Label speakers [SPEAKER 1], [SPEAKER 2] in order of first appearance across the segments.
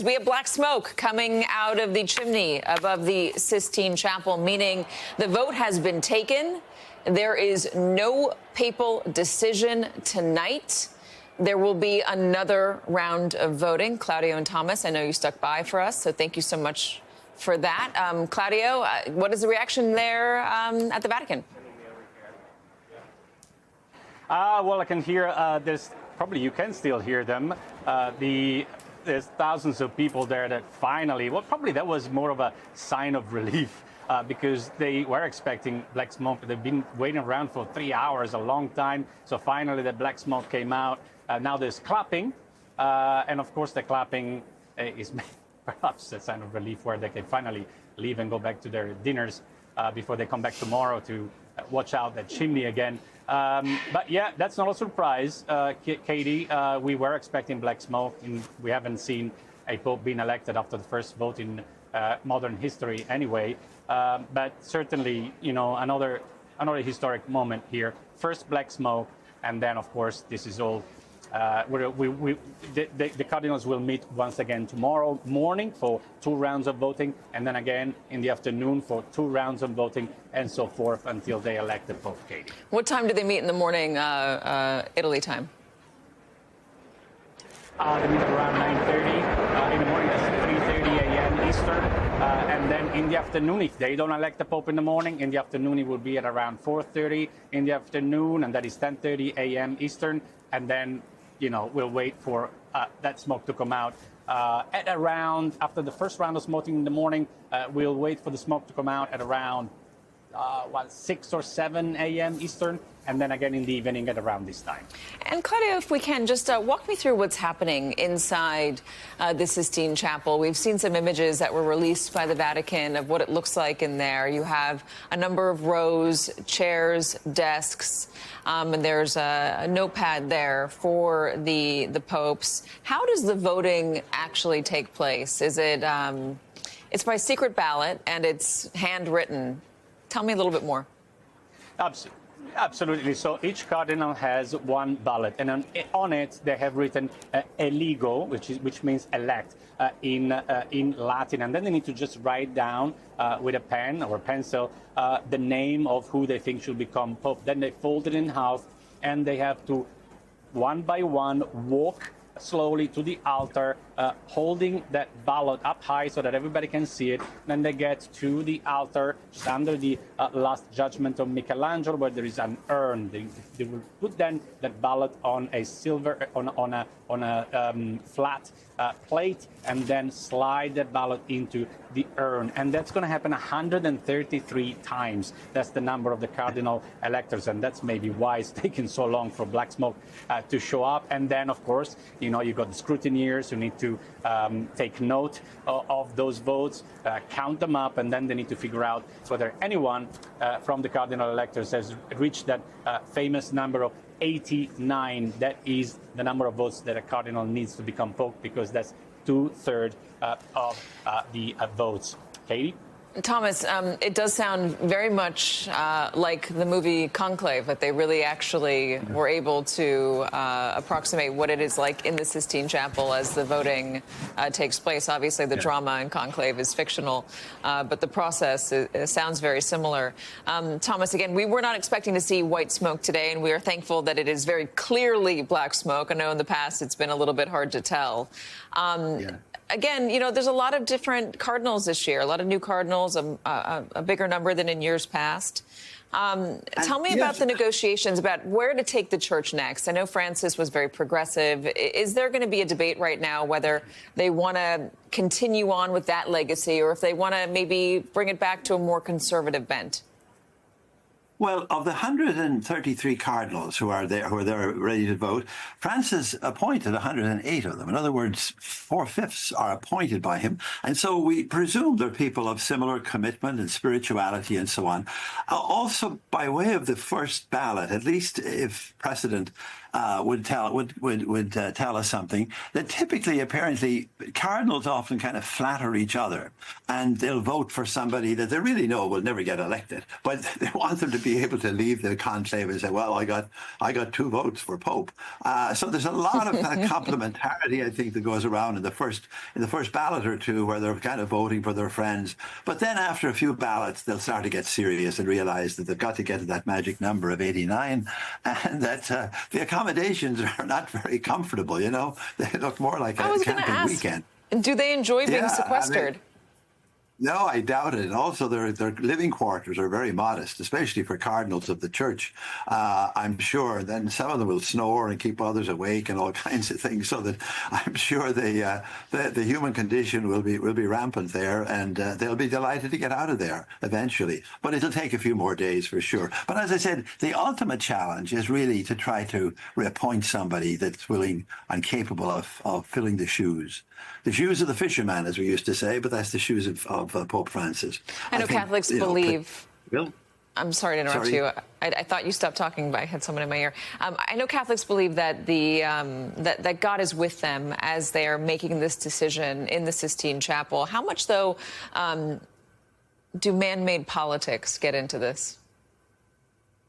[SPEAKER 1] We have black smoke coming out of the chimney above the Sistine Chapel, meaning the vote has been taken. There is no papal decision tonight. There will be another round of voting. Claudio and Thomas, I know you stuck by for us, so thank you so much for that. Claudio, what is the reaction there at the Vatican?
[SPEAKER 2] Well, I can hear you can still hear them. There's thousands of people there that finally, well, probably that was more of a sign of relief because they were expecting black smoke. They've been waiting around for 3 hours, a long time. So finally the black smoke came out. Now there's clapping. And of course the clapping is perhaps a sign of relief where they can finally leave and go back to their dinners before they come back tomorrow to watch out that chimney again. But yeah, that's not a surprise, Katie. We were expecting black smoke, and we haven't seen a pope being elected after the first vote in modern history anyway. But certainly, you know, another historic moment here. First black smoke, and then, of course, this is all. The cardinals will meet once again tomorrow morning for 2 rounds of voting, and then again in the afternoon for 2 rounds of voting, and so forth until they elect the Pope, Katie.
[SPEAKER 1] What time do they meet in the morning, Italy time?
[SPEAKER 2] They meet around 9:30 in the morning. That's 3:30 a.m. Eastern. And then in the afternoon, if they don't elect the Pope in the morning, in the afternoon it will be at around 4:30 in the afternoon, and that is 10:30 a.m. Eastern. And then, you know, we'll wait for that smoke to come out at around, after the first round of smoking in the morning, we'll wait for the smoke to come out at around 6 or 7 a.m. Eastern, and then again in the evening at around this time.
[SPEAKER 1] And Claudio, if we can, just walk me through what's happening inside the Sistine Chapel. We've seen some images that were released by the Vatican of what it looks like in there. You have a number of rows, chairs, desks, and there's a notepad there for the popes. How does the voting actually take place? Is it, it's by secret ballot and it's handwritten. Tell me a little bit more.
[SPEAKER 2] Absolutely. So each cardinal has one ballot, and on it they have written eligo, which means elect in Latin, and then they need to just write down with a pen or a pencil the name of who they think should become pope. Then they fold it in half, and they have to one by one walk slowly to the altar, holding that ballot up high so that everybody can see it. Then they get to the altar, just under the Last Judgment of Michelangelo, where there is an urn. They will put then that ballot on a silver, on a flat plate, and then slide the ballot into the urn. And that's going to happen 133 times. That's the number of the cardinal electors, and that's maybe why it's taken so long for black smoke to show up. And then, of course, you know, you've got the scrutineers who need to take note of those votes, count them up, and then they need to figure out whether anyone from the cardinal electors has reached that famous number of 89. That is the number of votes that a cardinal needs to become pope, because that's 2/3 of the votes. Katie?
[SPEAKER 1] Thomas, it does sound very much like the movie Conclave, that they really actually were able to approximate what it is like in the Sistine Chapel as the voting takes place. Obviously, the drama in Conclave is fictional, but the process sounds very similar. Thomas, again, we were not expecting to see white smoke today, and we are thankful that it is very clearly black smoke. I know in the past it's been a little bit hard to tell. Again, you know, there's a lot of different cardinals this year, a lot of new cardinals, a bigger number than in years past. Tell me about the negotiations about where to take the church next. I know Francis was very progressive. Is there going to be a debate right now whether they want to continue on with that legacy or if they want to maybe bring it back to a more conservative bent?
[SPEAKER 3] Well, of the 133 cardinals who are there ready to vote, Francis appointed 108 of them. In other words, 4/5 are appointed by him. And so we presume they're people of similar commitment and spirituality and so on. Also, by way of the first ballot, at least if precedent would tell us something that typically, apparently, cardinals often kind of flatter each other, and they'll vote for somebody that they really know will never get elected, but they want them to be able to leave the conclave and say, "Well, I got 2 votes for Pope." So there's a lot of kind of complementarity, I think, that goes around in the first ballot or two, where they're kind of voting for their friends. But then after a few ballots, they'll start to get serious and realize that they've got to get to that magic number of 89, and that the accommodations are not very comfortable. You know, they look more like a camping weekend.
[SPEAKER 1] Do they enjoy being sequestered?
[SPEAKER 3] No, I doubt it. And also, their living quarters are very modest, especially for cardinals of the church. I'm sure. Then some of them will snore and keep others awake and all kinds of things. So that I'm sure the human condition will be rampant there, and they'll be delighted to get out of there eventually. But it'll take a few more days for sure. But as I said, the ultimate challenge is really to try to reappoint somebody that's willing and capable of filling the shoes. The shoes of the fisherman, as we used to say, but that's the shoes of Pope Francis.
[SPEAKER 1] I know Catholics believe... I'm sorry to interrupt you. I thought you stopped talking, but I had someone in my ear. I know Catholics believe that that God is with them as they are making this decision in the Sistine Chapel. How much, though, do man-made politics get into this?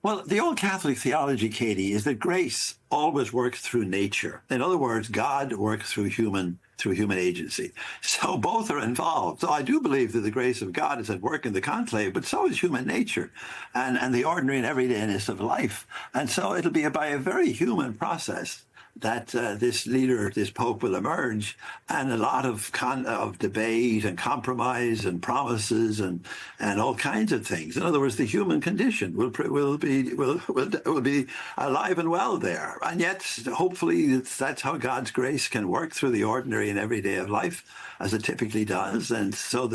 [SPEAKER 3] Well, the old Catholic theology, Katie, is that grace always works through nature. In other words, God works through human agency. So both are involved. So I do believe that the grace of God is at work in the conclave, but so is human nature and the ordinary and everydayness of life. And so it'll be by a very human process that this leader, this Pope, will emerge, and a lot of debate and compromise and promises and all kinds of things. In other words, the human condition will be alive and well there. And yet, hopefully, that's how God's grace can work through the ordinary and everyday of life, as it typically does. And so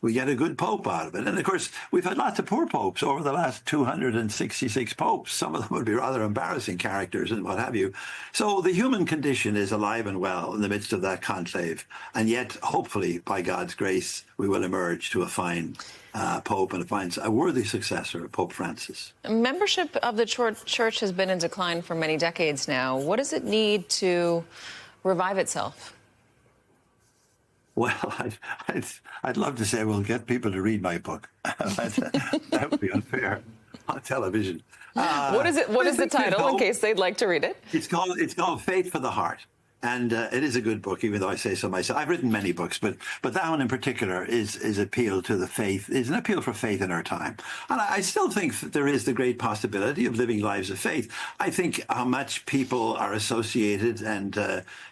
[SPEAKER 3] we get a good Pope out of it. And of course, we've had lots of poor popes over the last 266 popes. Some of them would be rather embarrassing characters and what have you. So the human condition is alive and well in the midst of that conclave. And yet, hopefully, by God's grace, we will emerge to a fine Pope and a worthy successor of Pope Francis. Membership
[SPEAKER 1] of the church has been in decline for many decades now. What does it need to revive itself?
[SPEAKER 3] Well, I'd love to say we'll get people to read my book. That would be unfair on television.
[SPEAKER 1] What is it? What is the title, in case they'd like to read it?
[SPEAKER 3] It's called Faith for the Heart. And it is a good book, even though I say so myself. I've written many books, but that one in particular is appeal to the faith, is an appeal for faith in our time. And I still think that there is the great possibility of living lives of faith. I think how much people are associated and,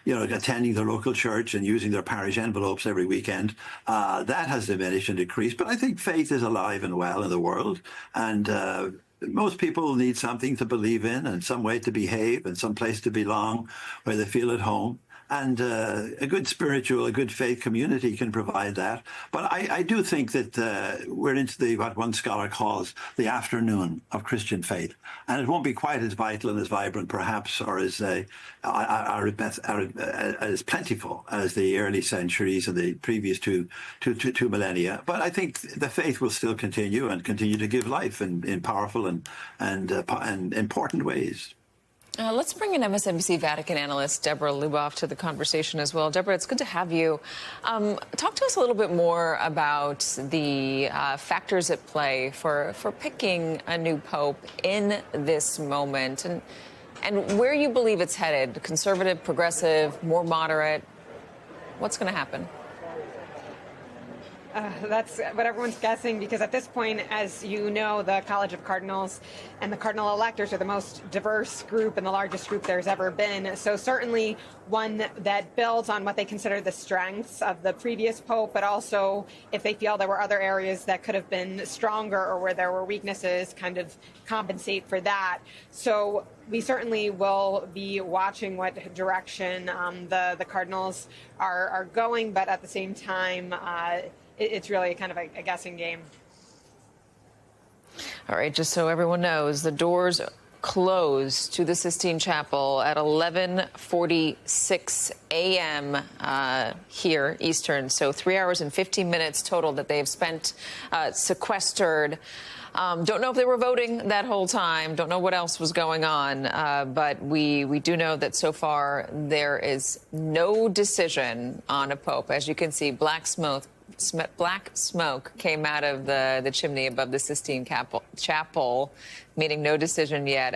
[SPEAKER 3] attending their local church and using their parish envelopes every weekend, that has diminished and decreased. But I think faith is alive and well in the world. And most people need something to believe in and some way to behave and some place to belong where they feel at home. And a good faith community can provide that. But I do think that we're into what one scholar calls the afternoon of Christian faith. And it won't be quite as vital and as vibrant, perhaps, or as plentiful as the early centuries and the previous two millennia. But I think the faith will still continue to give life in powerful and important ways.
[SPEAKER 1] Let's bring in MSNBC Vatican analyst Deborah Luboff to the conversation as well. Deborah, it's good to have you. Talk to us a little bit more about the factors at play for picking a new pope in this moment and where you believe it's headed. Conservative, progressive, more moderate. What's going to happen?
[SPEAKER 4] That's what everyone's guessing, because at this point, as you know, the College of Cardinals and the cardinal electors are the most diverse group and the largest group there's ever been. So certainly one that builds on what they consider the strengths of the previous pope, but also if they feel there were other areas that could have been stronger or where there were weaknesses, kind of compensate for that. So we certainly will be watching what direction the Cardinals are going, but at the same time, it's really kind of a guessing game.
[SPEAKER 1] All right, just so everyone knows, the doors close to the Sistine Chapel at 11:46 a.m. Here, Eastern. So 3 hours and 15 minutes total that they've spent sequestered. Don't know if they were voting that whole time. Don't know what else was going on. But we do know that so far there is no decision on a pope. As you can see, black smoke came out of the chimney above the Sistine Chapel, meaning no decision yet.